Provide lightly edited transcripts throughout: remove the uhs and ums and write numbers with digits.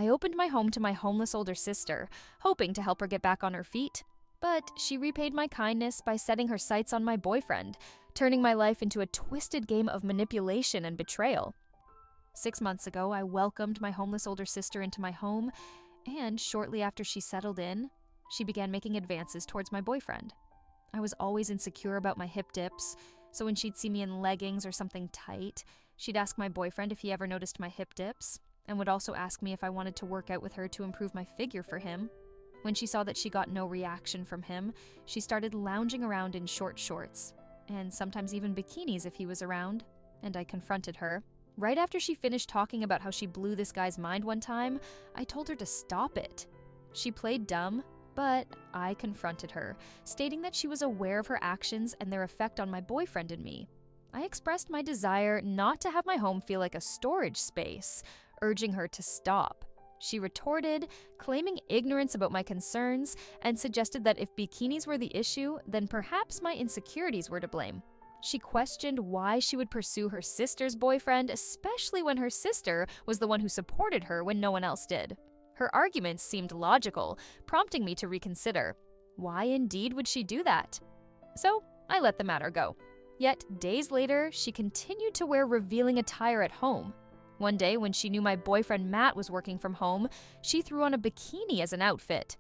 I opened my home to my homeless older sister, hoping to help her get back on her feet. But she repaid my kindness by setting her sights on my boyfriend, turning my life into a twisted game of manipulation and betrayal. 6 months ago, I welcomed my homeless older sister into my home, and shortly after she settled in, she began making advances towards my boyfriend. I was always insecure about my hip dips, so when she'd see me in leggings or something tight, she'd ask my boyfriend if he ever noticed my hip dips, and would also ask me if I wanted to work out with her to improve my figure for him. When she saw that she got no reaction from him, she started lounging around in short shorts, and sometimes even bikinis if he was around, and I confronted her. Right after she finished talking about how she blew this guy's mind one time, I told her to stop it. She played dumb, but I confronted her, stating that she was aware of her actions and their effect on my boyfriend and me. I expressed my desire not to have my home feel like a storage space, urging her to stop. She retorted, claiming ignorance about my concerns, and suggested that if bikinis were the issue, then perhaps my insecurities were to blame. She questioned why she would pursue her sister's boyfriend, especially when her sister was the one who supported her when no one else did. Her arguments seemed logical, prompting me to reconsider. Why indeed would she do that? So I let the matter go. Yet days later, she continued to wear revealing attire at home. One day, when she knew my boyfriend Matt was working from home, she threw on a bikini as an outfit.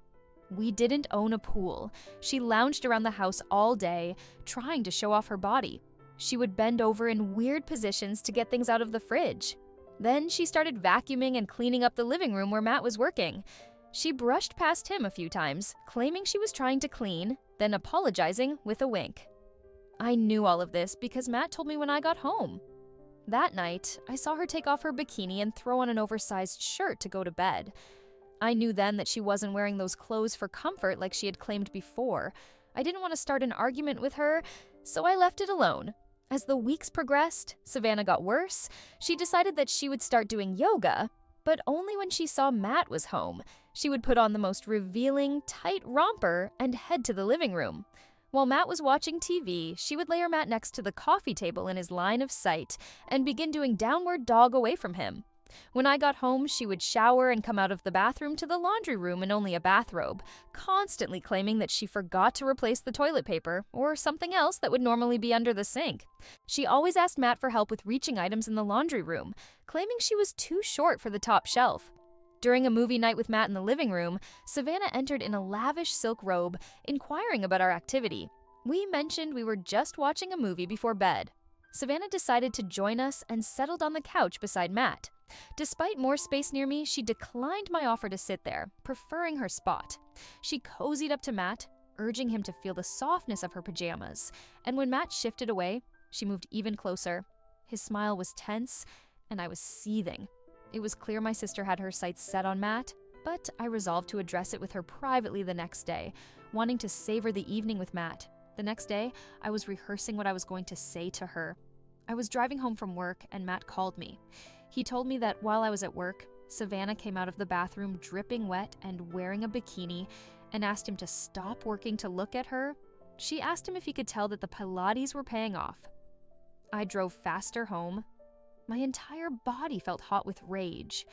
We didn't own a pool. She lounged around the house all day, trying to show off her body. She would bend over in weird positions to get things out of the fridge. Then she started vacuuming and cleaning up the living room where Matt was working. She brushed past him a few times, claiming she was trying to clean, then apologizing with a wink. I knew all of this because Matt told me when I got home. That night, I saw her take off her bikini and throw on an oversized shirt to go to bed. I knew then that she wasn't wearing those clothes for comfort like she had claimed before. I didn't want to start an argument with her, so I left it alone. As the weeks progressed, Savannah got worse. She decided that she would start doing yoga, but only when she saw Matt was home. She would put on the most revealing, tight romper and head to the living room. While Matt was watching TV, she would lay her mat next to the coffee table in his line of sight and begin doing downward dog away from him. When I got home, she would shower and come out of the bathroom to the laundry room in only a bathrobe, constantly claiming that she forgot to replace the toilet paper or something else that would normally be under the sink. She always asked Matt for help with reaching items in the laundry room, claiming she was too short for the top shelf. During a movie night with Matt in the living room, Savannah entered in a lavish silk robe, inquiring about our activity. We mentioned we were just watching a movie before bed. Savannah decided to join us and settled on the couch beside Matt. Despite more space near me, she declined my offer to sit there, preferring her spot. She cozied up to Matt, urging him to feel the softness of her pajamas, and when Matt shifted away, she moved even closer. His smile was tense, and I was seething. It was clear my sister had her sights set on Matt, but I resolved to address it with her privately the next day, wanting to savor the evening with Matt. The next day, I was rehearsing what I was going to say to her. I was driving home from work, and Matt called me. He told me that while I was at work, Savannah came out of the bathroom dripping wet and wearing a bikini and asked him to stop working to look at her. She asked him if he could tell that the Pilates were paying off. I drove faster home. My entire body felt hot with rage.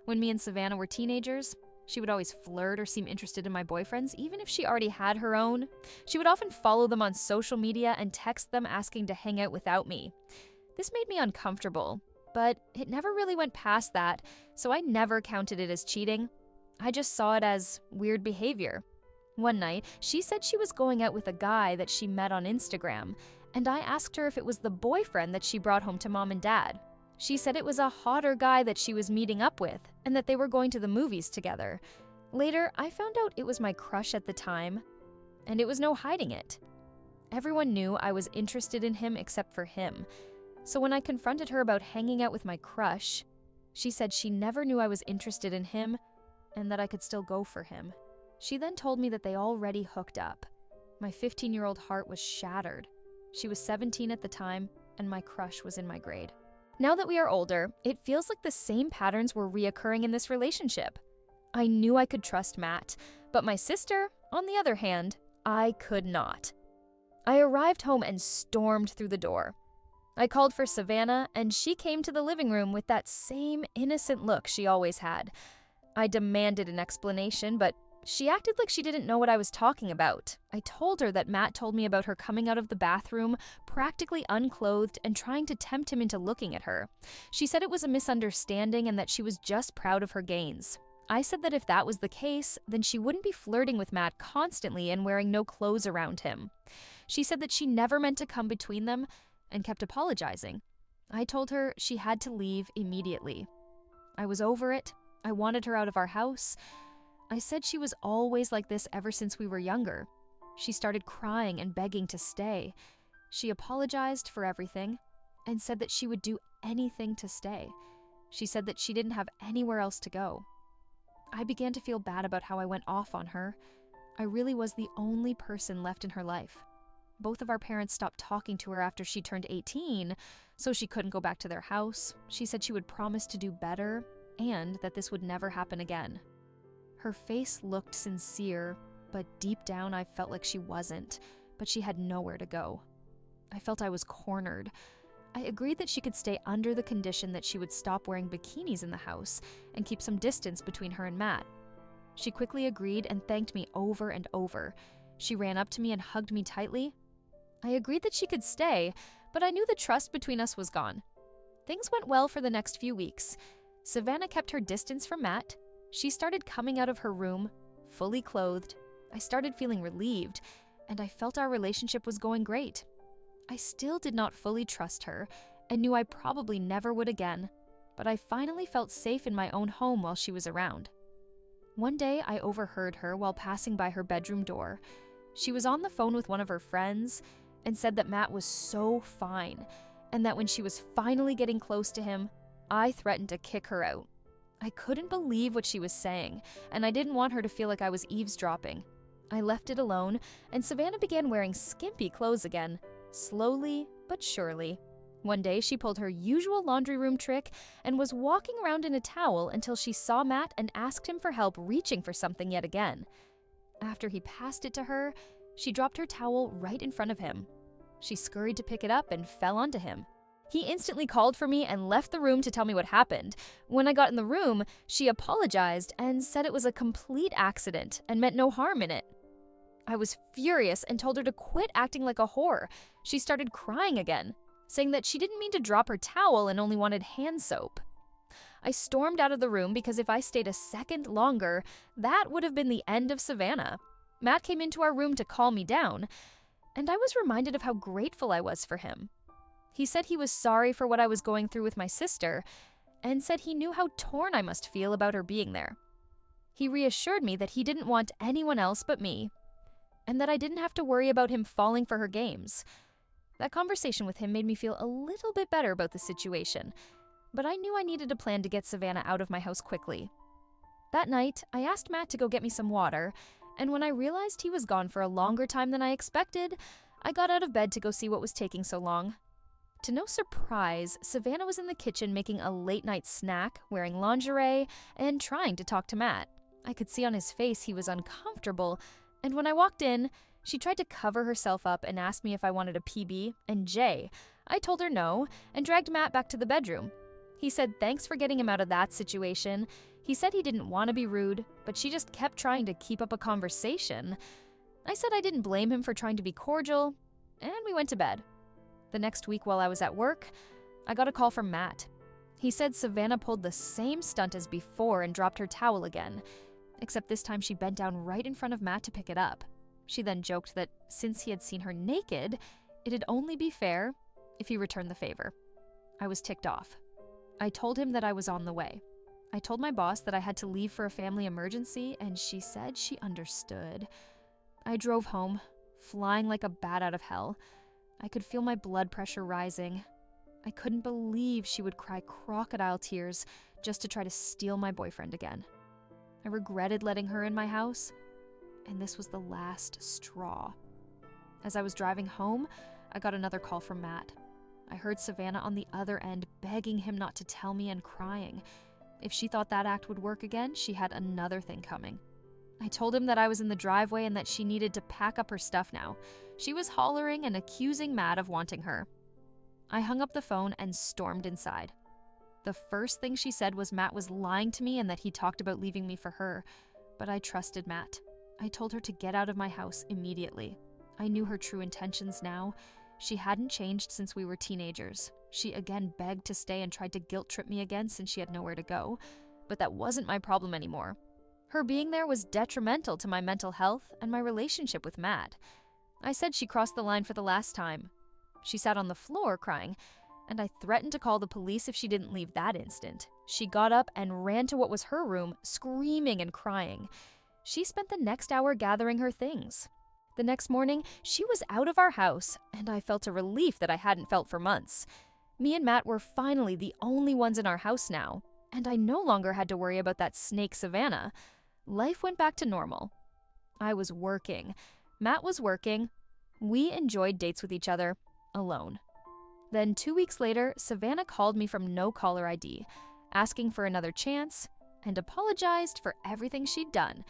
When me and Savannah were teenagers, she would always flirt or seem interested in my boyfriends, even if she already had her own. She would often follow them on social media and text them asking to hang out without me. This made me uncomfortable, but it never really went past that, so I never counted it as cheating. I just saw it as weird behavior. One night, she said she was going out with a guy that she met on Instagram, and I asked her if it was the boyfriend that she brought home to mom and dad. She said it was a hotter guy that she was meeting up with, and that they were going to the movies together. Later, I found out it was my crush at the time, and it was no hiding it. Everyone knew I was interested in him except for him. So when I confronted her about hanging out with my crush, she said she never knew I was interested in him and that I could still go for him. She then told me that they already hooked up. My 15-year-old heart was shattered. She was 17 at the time, and my crush was in my grade. Now that we are older, it feels like the same patterns were reoccurring in this relationship. I knew I could trust Matt, but my sister, on the other hand, I could not. I arrived home and stormed through the door. I called for Savannah, and she came to the living room with that same innocent look she always had. I demanded an explanation, but she acted like she didn't know what I was talking about. I told her that Matt told me about her coming out of the bathroom, practically unclothed, and trying to tempt him into looking at her. She said it was a misunderstanding and that she was just proud of her gains. I said that if that was the case, then she wouldn't be flirting with Matt constantly and wearing no clothes around him. She said that she never meant to come between them and kept apologizing. I told her she had to leave immediately. I was over it. I wanted her out of our house. I said she was always like this ever since we were younger. She started crying and begging to stay. She apologized for everything and said that she would do anything to stay. She said that she didn't have anywhere else to go. I began to feel bad about how I went off on her. I really was the only person left in her life. Both of our parents stopped talking to her after she turned 18, so she couldn't go back to their house. She said she would promise to do better and that this would never happen again. Her face looked sincere, but deep down I felt like she wasn't, but she had nowhere to go. I felt I was cornered. I agreed that she could stay under the condition that she would stop wearing bikinis in the house and keep some distance between her and Matt. She quickly agreed and thanked me over and over. She ran up to me and hugged me tightly. I agreed that she could stay, but I knew the trust between us was gone. Things went well for the next few weeks. Savannah kept her distance from Matt. She started coming out of her room, fully clothed. I started feeling relieved, and I felt our relationship was going great. I still did not fully trust her and knew I probably never would again, but I finally felt safe in my own home while she was around. One day, I overheard her while passing by her bedroom door. She was on the phone with one of her friends and said that Matt was so fine, and that when she was finally getting close to him, I threatened to kick her out. I couldn't believe what she was saying, and I didn't want her to feel like I was eavesdropping. I left it alone, and Savannah began wearing skimpy clothes again, slowly but surely. One day, she pulled her usual laundry room trick and was walking around in a towel until she saw Matt and asked him for help reaching for something yet again. After he passed it to her, she dropped her towel right in front of him. She scurried to pick it up and fell onto him. He instantly called for me and left the room to tell me what happened. When I got in the room, she apologized and said it was a complete accident and meant no harm in it. I was furious and told her to quit acting like a whore. She started crying again, saying that she didn't mean to drop her towel and only wanted hand soap. I stormed out of the room because if I stayed a second longer, that would have been the end of Savannah. Matt came into our room to calm me down, and I was reminded of how grateful I was for him. He said he was sorry for what I was going through with my sister, and said he knew how torn I must feel about her being there. He reassured me that he didn't want anyone else but me, and that I didn't have to worry about him falling for her games. That conversation with him made me feel a little bit better about the situation, but I knew I needed a plan to get Savannah out of my house quickly. That night, I asked Matt to go get me some water, and when I realized he was gone for a longer time than I expected, I got out of bed to go see what was taking so long. To no surprise, Savannah was in the kitchen making a late-night snack, wearing lingerie, and trying to talk to Matt. I could see on his face he was uncomfortable, and when I walked in, she tried to cover herself up and asked me if I wanted a PB and J. I told her no, and dragged Matt back to the bedroom. He said thanks for getting him out of that situation. He said he didn't want to be rude, but she just kept trying to keep up a conversation. I said I didn't blame him for trying to be cordial, and we went to bed. The next week while I was at work, I got a call from Matt. He said Savannah pulled the same stunt as before and dropped her towel again, except this time she bent down right in front of Matt to pick it up. She then joked that since he had seen her naked, it'd only be fair if he returned the favor. I was ticked off. I told him that I was on the way. I told my boss that I had to leave for a family emergency, and she said she understood. I drove home, flying like a bat out of hell. I could feel my blood pressure rising. I couldn't believe she would cry crocodile tears just to try to steal my boyfriend again. I regretted letting her in my house, and this was the last straw. As I was driving home, I got another call from Matt. I heard Savannah on the other end begging him not to tell me and crying. If she thought that act would work again, she had another thing coming. I told him that I was in the driveway and that she needed to pack up her stuff now. She was hollering and accusing Matt of wanting her. I hung up the phone and stormed inside. The first thing she said was Matt was lying to me and that he talked about leaving me for her. But I trusted Matt. I told her to get out of my house immediately. I knew her true intentions now. She hadn't changed since we were teenagers. She again begged to stay and tried to guilt trip me again since she had nowhere to go. But that wasn't my problem anymore. Her being there was detrimental to my mental health and my relationship with Matt. I said she crossed the line for the last time. She sat on the floor crying, and I threatened to call the police if she didn't leave that instant. She got up and ran to what was her room, screaming and crying. She spent the next hour gathering her things. The next morning, she was out of our house, and I felt a relief that I hadn't felt for months. Me and Matt were finally the only ones in our house now, and I no longer had to worry about that snake Savannah. Life went back to normal. I was working. Matt was working. We enjoyed dates with each other, alone. Then 2 weeks later, Savannah called me from no caller ID, asking for another chance, and apologized for everything she'd done.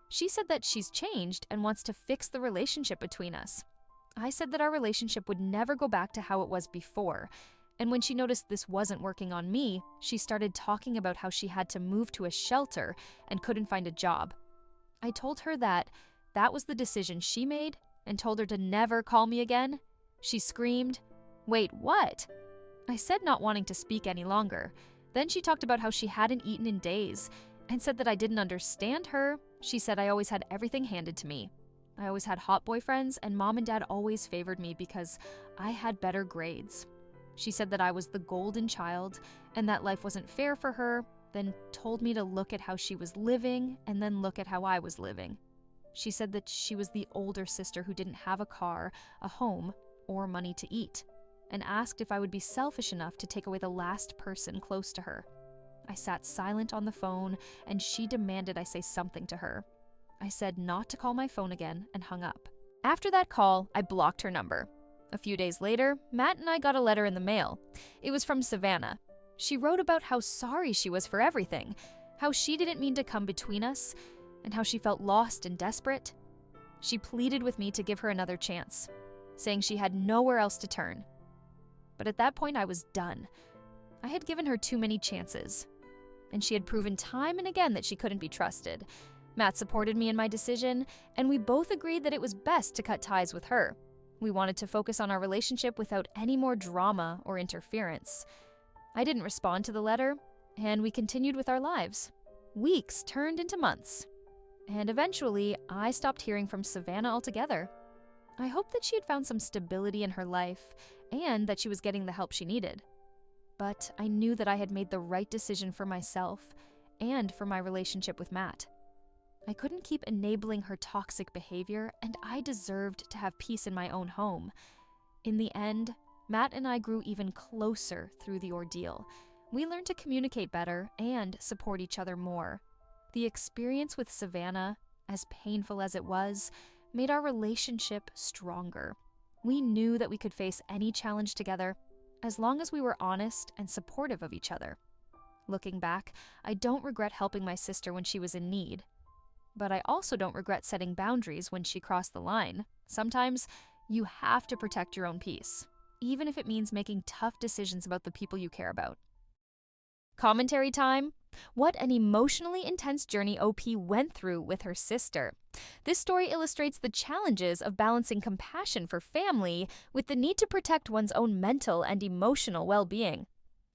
She said that she's changed and wants to fix the relationship between us. I said that our relationship would never go back to how it was before, and when she noticed this wasn't working on me, she started talking about how she had to move to a shelter and couldn't find a job. I told her that was the decision she made and told her to never call me again. She screamed, "Wait, what?" I said not wanting to speak any longer. Then she talked about how she hadn't eaten in days and said that I didn't understand her. She said I always had everything handed to me. I always had hot boyfriends, and mom and dad always favored me because I had better grades. She said that I was the golden child and that life wasn't fair for her, then told me to look at how she was living and then look at how I was living. She said that she was the older sister who didn't have a car, a home, or money to eat, and asked if I would be selfish enough to take away the last person close to her. I sat silent on the phone, and she demanded I say something to her. I said not to call my phone again and hung up. After that call, I blocked her number. A few days later, Matt and I got a letter in the mail. It was from Savannah. She wrote about how sorry she was for everything, how she didn't mean to come between us, and how she felt lost and desperate. She pleaded with me to give her another chance, saying she had nowhere else to turn. But at that point, I was done. I had given her too many chances, and she had proven time and again that she couldn't be trusted. Matt supported me in my decision, and we both agreed that it was best to cut ties with her. We wanted to focus on our relationship without any more drama or interference. I didn't respond to the letter, and we continued with our lives. Weeks turned into months, and eventually, I stopped hearing from Savannah altogether. I hoped that she had found some stability in her life and that she was getting the help she needed. But I knew that I had made the right decision for myself and for my relationship with Matt. I couldn't keep enabling her toxic behavior, and I deserved to have peace in my own home. In the end, Matt and I grew even closer through the ordeal. We learned to communicate better and support each other more. The experience with Savannah, as painful as it was, made our relationship stronger. We knew that we could face any challenge together, as long as we were honest and supportive of each other. Looking back, I don't regret helping my sister when she was in need. But I also don't regret setting boundaries when she crossed the line. Sometimes, you have to protect your own peace, even if it means making tough decisions about the people you care about. Commentary time. What an emotionally intense journey OP went through with her sister. This story illustrates the challenges of balancing compassion for family with the need to protect one's own mental and emotional well-being.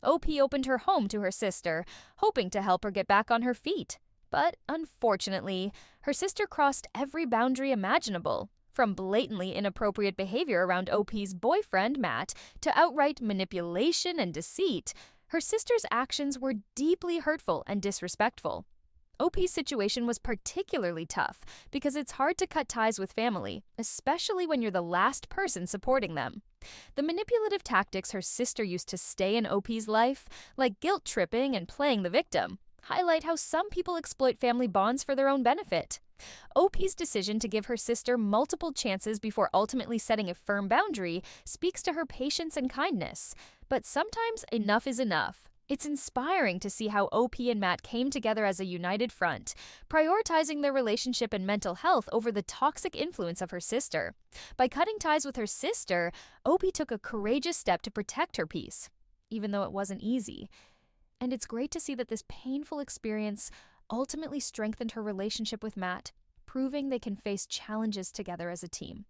OP opened her home to her sister, hoping to help her get back on her feet. But unfortunately, her sister crossed every boundary imaginable, from blatantly inappropriate behavior around OP's boyfriend, Matt, to outright manipulation and deceit. Her sister's actions were deeply hurtful and disrespectful. OP's situation was particularly tough because it's hard to cut ties with family, especially when you're the last person supporting them. The manipulative tactics her sister used to stay in OP's life, like guilt tripping and playing the victim, highlight how some people exploit family bonds for their own benefit. OP's decision to give her sister multiple chances before ultimately setting a firm boundary speaks to her patience and kindness. But sometimes enough is enough. It's inspiring to see how OP and Matt came together as a united front, prioritizing their relationship and mental health over the toxic influence of her sister. By cutting ties with her sister, OP took a courageous step to protect her peace, even though it wasn't easy. And it's great to see that this painful experience ultimately strengthened her relationship with Matt, proving they can face challenges together as a team.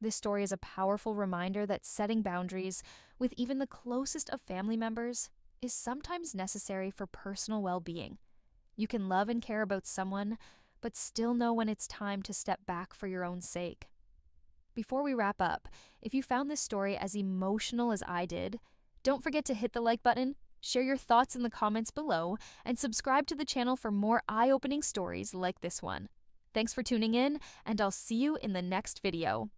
This story is a powerful reminder that setting boundaries with even the closest of family members is sometimes necessary for personal well-being. You can love and care about someone, but still know when it's time to step back for your own sake. Before we wrap up, if you found this story as emotional as I did, don't forget to hit the like button, share your thoughts in the comments below, and subscribe to the channel for more eye-opening stories like this one. Thanks for tuning in, and I'll see you in the next video.